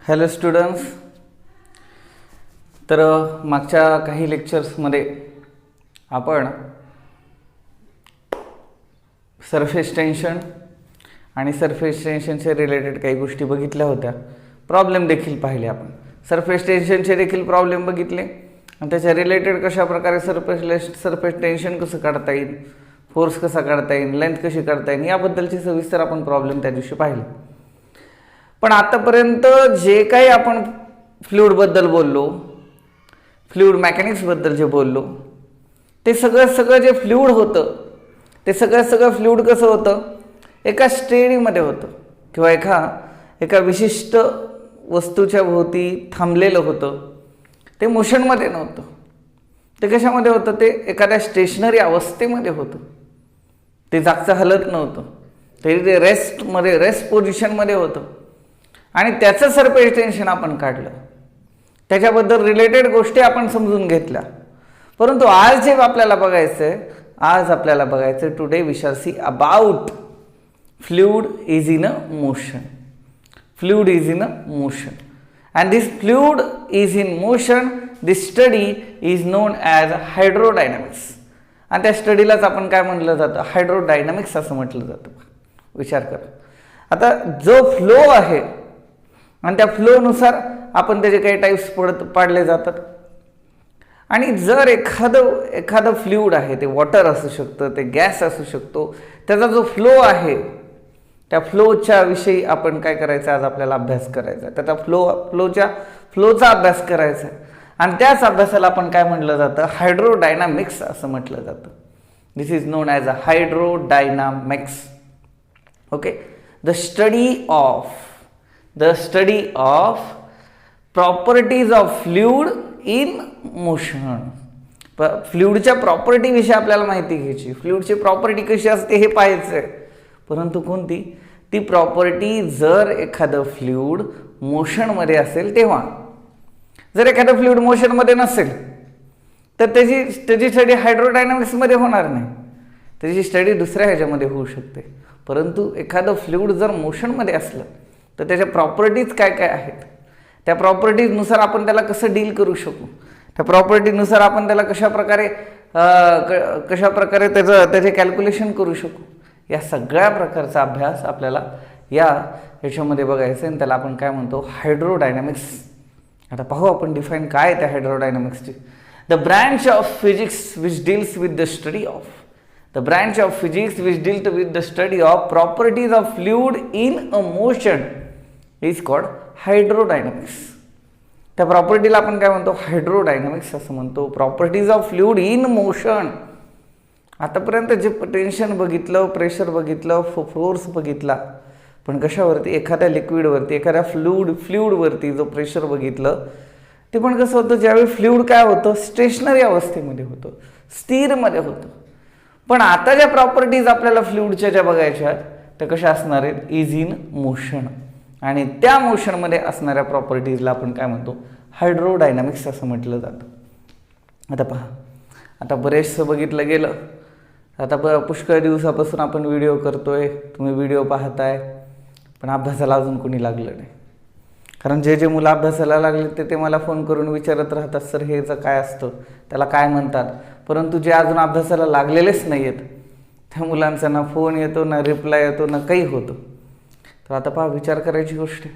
Hello students. तर मागच्या काही लेक्चर्समध्ये आपण सरफेस टेन्शन आणि सरफेस टेन्शनचे रिलेटेड काही गोष्टी बघितल्या होत्या. प्रॉब्लेम देखील पाहिले आपण. सरफेस टेन्शनचे देखील प्रॉब्लेम बघितले आणि त्याच्या रिलेटेड कशा प्रकारे सरफेस टेन्शन कसं काढता येईल, फोर्स कसा काढता येईल, लेंथ कशी काढता येईल याबद्दलचे सविस्तर आपण प्रॉब्लेम त्या दिवशी पाहिले. पण आतापर्यंत जे काही आपण फ्लुइडबद्दल बोललो, फ्लुइड मेकॅनिक्सबद्दल जे बोललो, ते सगळं जे फ्लुइड होतं ते सगळं फ्लुइड कसं होतं, एका स्टेडीमध्ये होतं किंवा एका विशिष्ट वस्तूच्या भोवती थांबलेलं होतं. ते मोशनमध्ये नव्हतं. ते कशामध्ये होतं? ते एखाद्या स्टेशनरी अवस्थेमध्ये होतं. ते जागचं हलत नव्हतं. ते रेस्ट पोझिशनमध्ये होतं आणि त्याचं सरफेस टेन्शन आपण काढलं. त्याच्याबद्दल रिलेटेड गोष्टी आपण समजून घेतल्या. परंतु आज जे आपल्याला बघायचं today we shall see about fluid is in a motion. Fluid is in a motion and this fluid is in motion. This study is known as hydrodynamics. आणि त्या स्टडीलाच आपण काय म्हटलं जातं? हायड्रोडायनामिक्स असं म्हटलं जातं. विचार करा. आता जो फ्लो आहे आणि त्या फ्लोनुसार आपण त्याचे काही टाइप्स पाडले जातात. आणि जर एखादं फ्लुइड आहे, ते वॉटर असू शकतं, ते गॅस असू शकतो, त्याचा जो फ्लो आहे त्या फ्लोच्या विषयी आपण काय करायचं, आज आपल्याला अभ्यास करायचा. त्याचा फ्लोचा अभ्यास करायचा आणि त्याच अभ्यासाला आपण काय म्हटलं जातं? हायड्रोडायनामिक्स असं म्हटलं जातं. This is known as a hydrodynamics. Okay. The study of properties of fluid in motion. फ्लुइडच्या प्रॉपर्टी विषयी आपल्याला माहिती घ्यायची. फ्लुइडची प्रॉपर्टी कशी असते हे पाहायचं आहे. परंतु कोणती? ती प्रॉपर्टी जर एखादं फ्लुइड मोशनमध्ये असेल तेव्हा. जर एखादं फ्लुइड मोशनमध्ये नसेल तर त्याची स्टडी हायड्रोडायनामिक्समध्ये होणार नाही. त्याची स्टडी दुसऱ्या ह्याच्यामध्ये होऊ शकते. परंतु एखादं फ्लुइड जर मोशनमध्ये असलं तर त्याच्या प्रॉपर्टीज काय काय आहेत, त्या प्रॉपर्टीजनुसार आपण त्याला कसं डील करू शकू, त्या प्रॉपर्टीनुसार आपण त्याला कशा प्रकारे त्याचे कॅल्क्युलेशन करू शकू, या सगळ्या प्रकारचा अभ्यास आपल्याला ह्याच्यामध्ये बघायचं आहे. त्याला आपण काय म्हणतो? हायड्रोडायनामिक्स. आता पाहू आपण डिफाईन काय त्या हायड्रोडायनामिक्सची. The branch of physics which deals with the study of properties of fluid in a motion is called hydrodynamics. त्या प्रॉपर्टीला आपण काय म्हणतो? हायड्रोडायनामिक्स असं म्हणतो. Properties of fluid in motion. आतापर्यंत जे टेन्शन बघितलं, प्रेशर बघितलं, फोर्स बघितला, पण कशावरती? एखाद्या लिक्विडवरती, एखाद्या फ्लुइडवरती जो प्रेशर बघितलं ते पण कसं होतं? ज्यावेळी फ्लुइड काय होतं? स्टेशनरी अवस्थेमध्ये होतं, स्थिरमध्ये होतं. पण आता ज्या प्रॉपर्टीज आपल्याला फ्लुइडच्या ज्या बघायच्या आहेत त्या कशा असणार आहेत? Is in motion. आणि त्या मोशनमध्ये असणाऱ्या प्रॉपर्टीजला आपण काय म्हणतो? हायड्रोडायनामिक्स असं म्हटलं जातं. आता पहा, आता बरेचसं बघितलं गेलं. आता पुष्कळ दिवसापासून आपण व्हिडिओ करतोय, तुम्ही व्हिडिओ पाहताय, पण अभ्यासाला अजून कोणी लागलं नाही. कारण जे मुलं अभ्यासाला लागले ते मला फोन करून विचारत राहतात, सर हेचं काय असतं, त्याला काय म्हणतात. परंतु जे अजून अभ्यासाला लागलेलेच नाही आहेत त्या मुलांचा ना फोन येतो, ना रिप्लाय येतो, ना काही होतं. तर आता पहा, विचार करायची गोष्ट आहे.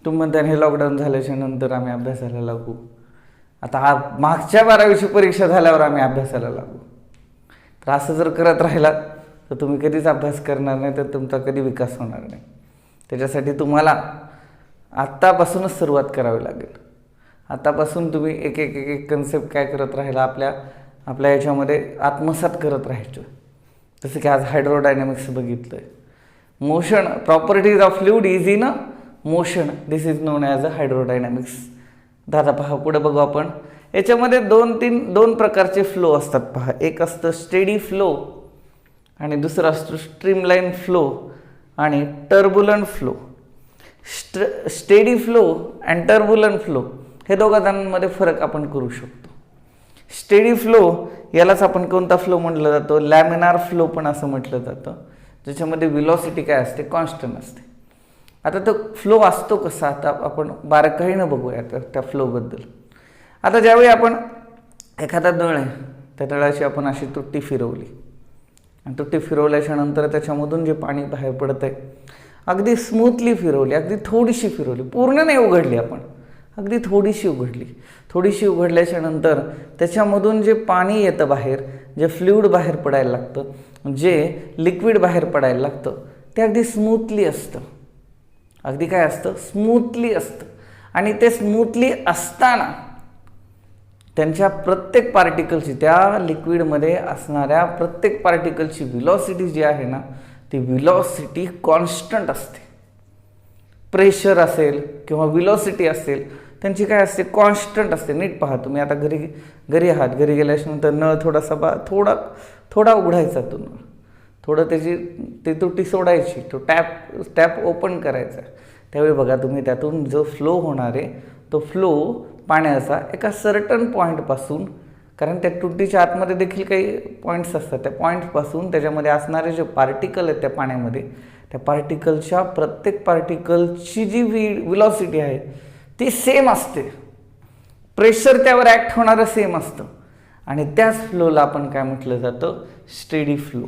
तुम्ही म्हणता हे लॉकडाऊन झाल्याच्या नंतर आम्ही अभ्यासाला लागू. आता मागच्या 12वीची परीक्षा झाल्यावर आम्ही अभ्यासाला लागू. तर असं जर करत राहिलात तर तुम्ही कधीच अभ्यास करणार नाही, तर तुमचा कधी विकास होणार नाही. त्याच्यासाठी तुम्हाला आत्तापासूनच सुरुवात करावी लागेल. आत्तापासून तुम्ही एक कन्सेप्ट काय करत राहिला, आपल्या याच्यामध्ये आत्मसात करत राहायचं. जसं की आज हायड्रोडायनामिक्स बघितलं आहे. Motion, properties of fluid is in a motion, this is known as a hydrodynamics. दादा पहा, पुढे बघू आपण. याच्यामध्ये दोन प्रकारचे फ्लो असतात. पहा, एक असतं स्टेडी फ्लो आणि दुसरं असतं स्ट्रीमलाईन फ्लो आणि turbulent flow. Steady flow and turbulent flow हे दोघांमध्ये फरक आपण करू शकतो. स्टेडी फ्लो यालाच आपण कोणता फ्लो म्हटलं जातो? लॅमिनार फ्लो पण असं म्हटलं जातं, ज्याच्यामध्ये व्हेलॉसिटी काय असते? कॉन्स्टंट असते. आता तो फ्लो असतो कसा, आता आपण बारकाईनं बघूया त्या फ्लोबद्दल. आता ज्यावेळी आपण एखादा नळ आहे, त्या नळाची आपण अशी तुट्टी फिरवली आणि तुट्टी फिरवल्याच्या नंतर त्याच्यामधून जे पाणी बाहेर पडतंय, अगदी स्मूथली फिरवली, अगदी थोडीशी फिरवली, पूर्ण नाही उघडली आपण, अगदी थोडीशी उघडली. थोडीशी उघडल्याच्या नंतर त्याच्यामधून जे पाणी येतं बाहेर, जे फ्लुइड बाहेर पडायला लागतं, जे लिक्विड बाहेर पडायला लागतं, ते अगदी स्मूथली असतं. अगदी काय असतं? स्मूथली असतं. आणि ते स्मूथली असताना त्यांच्या प्रत्येक पार्टिकलची, त्या लिक्विडमध्ये असणाऱ्या प्रत्येक पार्टिकलची व्हिलॉसिटी जी आहे ना, ती व्हिलॉसिटी कॉन्स्टंट असते. प्रेशर असेल किंवा व्हिलॉसिटी असेल, त्यांची काय असते? कॉन्स्टंट असते. नीट पहा तुम्ही. आता घरी आहात, घरी गेल्याच्यानंतर नळ थोडासा थोडा उघडायचा, तो नळ थोडं ती तुटी सोडायची, तो टॅप ओपन करायचा. त्यावेळी बघा तुम्ही त्यातून जो फ्लो होणार आहे, तो फ्लो पाण्याचा एका सर्टन पॉईंटपासून, कारण त्या तुटीच्या आतमध्ये देखील काही पॉईंट्स असतात, त्या पॉईंटपासून त्याच्यामध्ये असणारे जे पार्टिकल आहेत त्या पाण्यामध्ये, त्या पार्टिकलच्या प्रत्येक पार्टिकलची जी व्हिलॉसिटी आहे ती सेम असते. प्रेशर त्यावर ॲक्ट होणारं सेम असतं. आणि त्याच फ्लोला आपण काय म्हटलं जातं? Steady flow.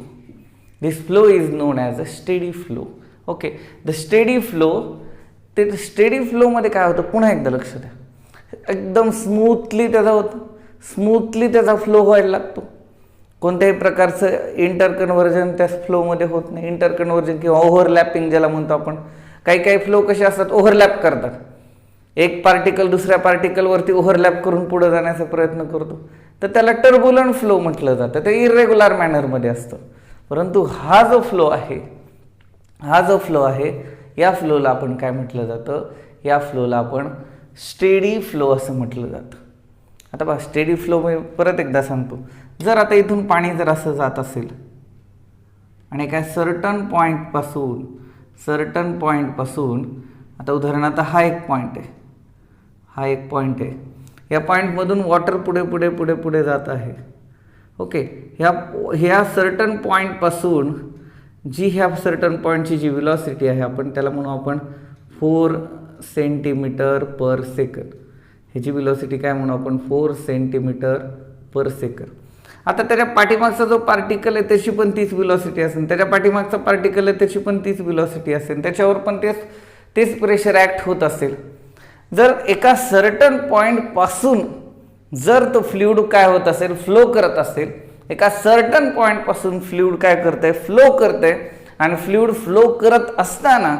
This flow is known as a steady flow. Okay, the steady flow. ते स्टेडी फ्लोमध्ये काय होतं? पुन्हा एकदा लक्ष द्या. एकदम स्मूथली त्याचा फ्लो व्हायला लागतो. कोणत्याही प्रकारचं इंटरकन्व्हर्जन त्या फ्लोमध्ये होत नाही. इंटरकन्व्हर्जन किंवा ओव्हरलॅपिंग ज्याला म्हणतो आपण. काही फ्लो कसे असतात? ओव्हरलॅप करतात. एक पार्टिकल दुसऱ्या पार्टिकलवरती ओव्हरलॅप करून पुढे जाण्याचा प्रयत्न करतो, तर त्याला टर्ब्युलंट फ्लो म्हटलं जातं. ते इरेग्युलर मॅनरमध्ये असतं. परंतु हा जो फ्लो आहे, या फ्लोला आपण काय म्हटलं जातं? या फ्लोला आपण स्टेडी फ्लो असं म्हटलं जातं. आता बघा, स्टेडी फ्लो मी परत एकदा सांगतो. जर आता इथून पाणी जर असं जात असेल आणि एका सर्टन पॉईंटपासून आता उदाहरणार्थ हा एक पॉईंट आहे, या पॉईंटमधून वॉटर पुढे जात आहे. ओके, ह्या सर्टन पॉईंटपासून ह्या सर्टन पॉईंटची जी व्हिलॉसिटी आहे, आपण त्याला म्हणू आपण 4 सेंटीमीटर पर सेकंद. ह्याची व्हिलॉसिटी काय म्हणू आपण? 4 सेंटीमीटर पर सेकंद. आता त्याच्या पाठीमागचा जो पार्टिकल आहे त्याची पण तीच व्हिलॉसिटी असेल, त्याच्या पाठीमागचा पार्टिकल आहे त्याची पण तीच व्हिलॉसिटी असेल, त्याच्यावर पण तेच प्रेशर ॲक्ट होत असेल. जर एका सर्टन पॉईंटपासून जर तो फ्लुइड काय होत असेल? फ्लो करत असेल. एका सर्टन पॉईंटपासून फ्लुइड काय करतंय? फ्लो करतंय. आणि फ्लुइड फ्लो करत असताना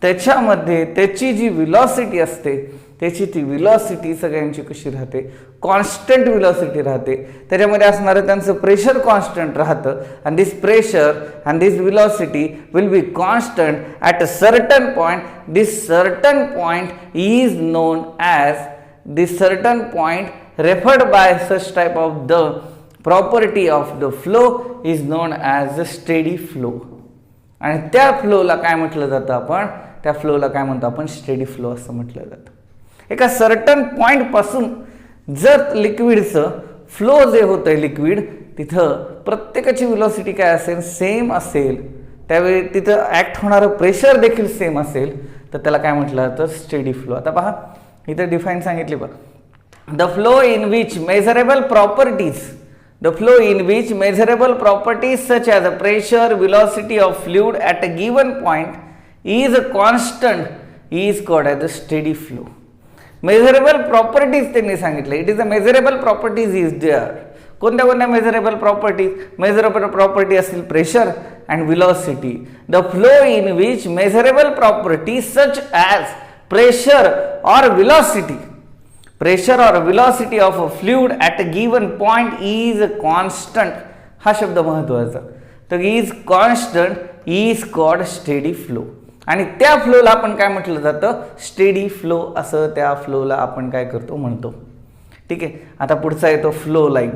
त्याच्यामध्ये त्याची जी व्हिलॉसिटी असते, त्याची ती व्हिलॉसिटी सगळ्यांची कशी राहते? कॉन्स्टंट व्हिलॉसिटी राहते. त्याच्यामध्ये असणारं त्यांचं प्रेशर कॉन्स्टंट राहतं. आणि this pressure and this velocity will be constant at a certain point. This certain point is known as this certain point referred by such type of the property of the flow is known as the steady flow. आणि त्या फ्लोला काय म्हटलं जातं? आपण त्या फ्लोला काय म्हणतो? आपण स्टेडी फ्लो असं म्हटलं जातं. एका सर्टन पॉईंट पासून जर लिक्विडचं फ्लो जे होतंय लिक्विड, तिथं प्रत्येकाची व्हिलॉसिटी काय असेल? सेम असेल. त्यावेळी तिथं ॲक्ट होणारं प्रेशर देखील सेम असेल, तर त्याला काय म्हटलं जातं? Steady flow. आता पहा, इथं डिफाईन सांगितली बघा. The flow in which measurable properties such as the pressure, velocity of fluid at a given point is a constant is called as the steady flow. Measurable properties त्यांनी सांगितले. It is a measurable properties is there. कोणत्या measurable properties? Measurable property असतील pressure and velocity. The flow in which measurable properties such as pressure or velocity of a fluid at a given point is constant. हा शब्द महत्वाचा. तर is constant is called steady flow. आणि त्या फ्लोला आपण काय म्हटलं जातं? स्टेडी फ्लो असं त्या फ्लोला आपण काय करतो? म्हणतो. ठीक आहे. आता पुढचा येतो फ्लो लाईन.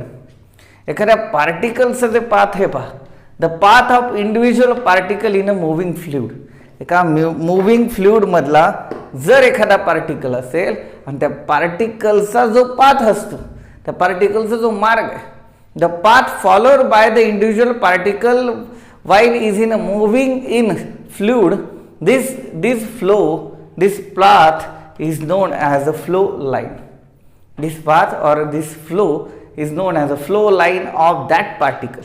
एखाद्या पार्टिकलचं जे पाथ आहे पहा, the path of individual particle in a moving fluid. एका मुव्हिंग फ्लुइड मधला जर एखादा पार्टिकल असेल आणि त्या पार्टिकलचा जो पाथ असतो, त्या पार्टिकलचा जो मार्ग आहे, the path followed by the individual particle while is in a moving in fluid, this flow, this path is known as a flow line. This path or this flow is known as a flow line of that particle.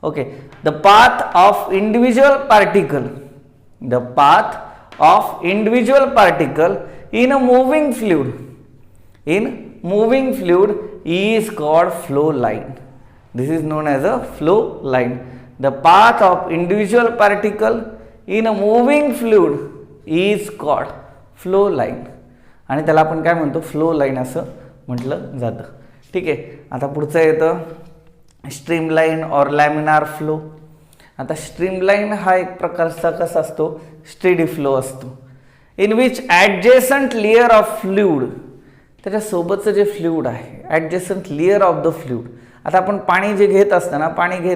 Okay, the path of individual particle, the path of individual particle in a moving fluid, is called flow line. This is known as a flow line. The path of individual particle in a moving fluid is called flow line. आणि त्याला आपण काय म्हणतो, flow line असं म्हटलं जातं. ठीक आहे. आता पुढचं येतं स्ट्रीमलाईन और लॅमिनार फ्लो. आता स्ट्रीमलाईन हा एक प्रकारचा कसा असतो, स्टेडी फ्लो असतो, in which adjacent layer of fluid, त्याच्यासोबतचं जे फ्लुइड आहे adjacent layer of the fluid. आता आपण पाणी घेत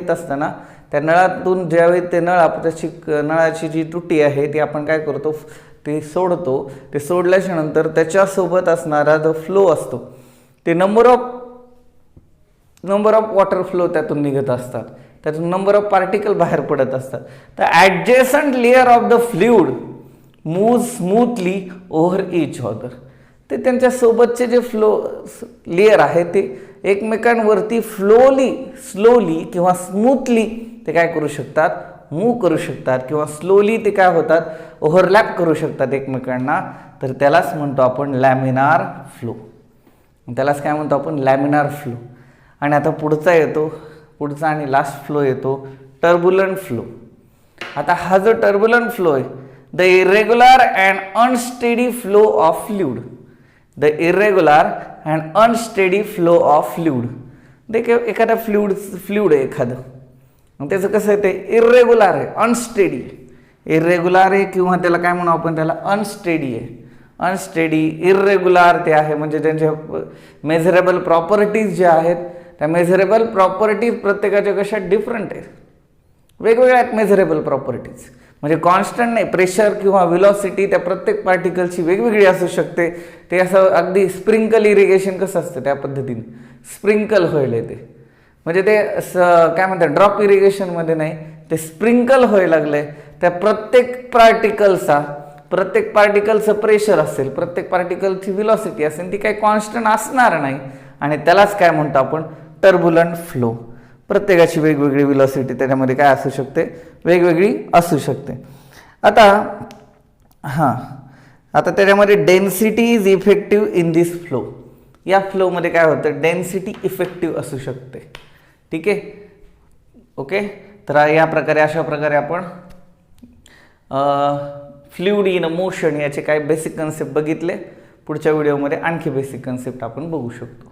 असताना त्या नळातून ज्यावेळी ते त्याची नळाची जी तुटी आहे ती आपण काय करतो, ते सोडतो. ते सोडल्याच्या नंतर त्याच्यासोबत असणारा जो फ्लो असतो ते नंबर ऑफ वॉटर फ्लो त्यातून निघत असतात, त्यातून नंबर ऑफ पार्टिकल बाहेर पडत असतात. तर adjacent layer of the fluid move smoothly over each other. ते त्यांच्यासोबतचे जे फ्लो लेअर आहे ते एकमेकांवरती स्लोली किंवा स्मूथली ते काय करू शकतात, मूव्ह करू शकतात, किंवा स्लोली ते काय होतात, ओव्हरलॅप करू शकतात एकमेकांना. तर त्यालाच म्हणतो आपण लॅमिनार फ्लो. त्यालाच काय म्हणतो आपण, लॅमिनार फ्लो. आणि आता पुढचा आणि लास्ट फ्लो येतो टर्ब्युलंट फ्लो. आता हा जो टर्ब्युलंट फ्लो आहे, the irregular and unsteady flow of fluid, the irregular and unsteady flow of fluid. देखील एखादा फ्लुइड आहे एखादं, त्याचं कसं आहे, ते इरेग्युलर आहे, अनस्टेडी, इरेग्युलर आहे, किंवा त्याला काय म्हणू आपण, त्याला अनस्टेडी आहे. अनस्टेडी, इरेग्युलर ते आहे, म्हणजे त्यांच्या मेझरेबल प्रॉपर्टीज ज्या आहेत त्या मेझरेबल प्रॉपर्टीज प्रत्येकाच्या कशा डिफरंट आहेत, वेगवेगळ्या आहेत मेझरेबल प्रॉपर्टीज. म्हणजे कॉन्स्टंट नाही, प्रेशर किंवा व्हेलॉसिटी त्या प्रत्येक पार्टिकलची वेगवेगळी असू शकते. ते असं अगदी स्प्रिंकल इरिगेशन कसं असतं त्या पद्धतीने स्प्रिंकल व्हायला ते, म्हणजे ते काय म्हणतात ड्रॉप इरिगेशनमध्ये नाही, ते स्प्रिंकल व्हायला लागले. त्या प्रत्येक पार्टिकलचं प्रेशर असेल, प्रत्येक पार्टिकलची व्हेलॉसिटी असेल, ती काही कॉन्स्टंट असणार नाही. आणि त्यालाच काय म्हणतो आपण, टर्ब्युलंट फ्लो. प्रत्येकाची वेगवेगळी व्हेलॉसिटी त्याच्यामध्ये काय असू शकते, वेगवेगळी असू शकते. आता त्याच्यामध्ये density is effective in this flow. या फ्लोमध्ये काय होतं, डेन्सिटी इफेक्टिव्ह असू शकते. ठीक आहे. ओके. तर अशा प्रकारे आपण फ्लुइड इन मोशन याचे काही बेसिक कन्सेप्ट बघितले. पुढच्या व्हिडिओमध्ये आणखी बेसिक कन्सेप्ट आपण बघू शकतो.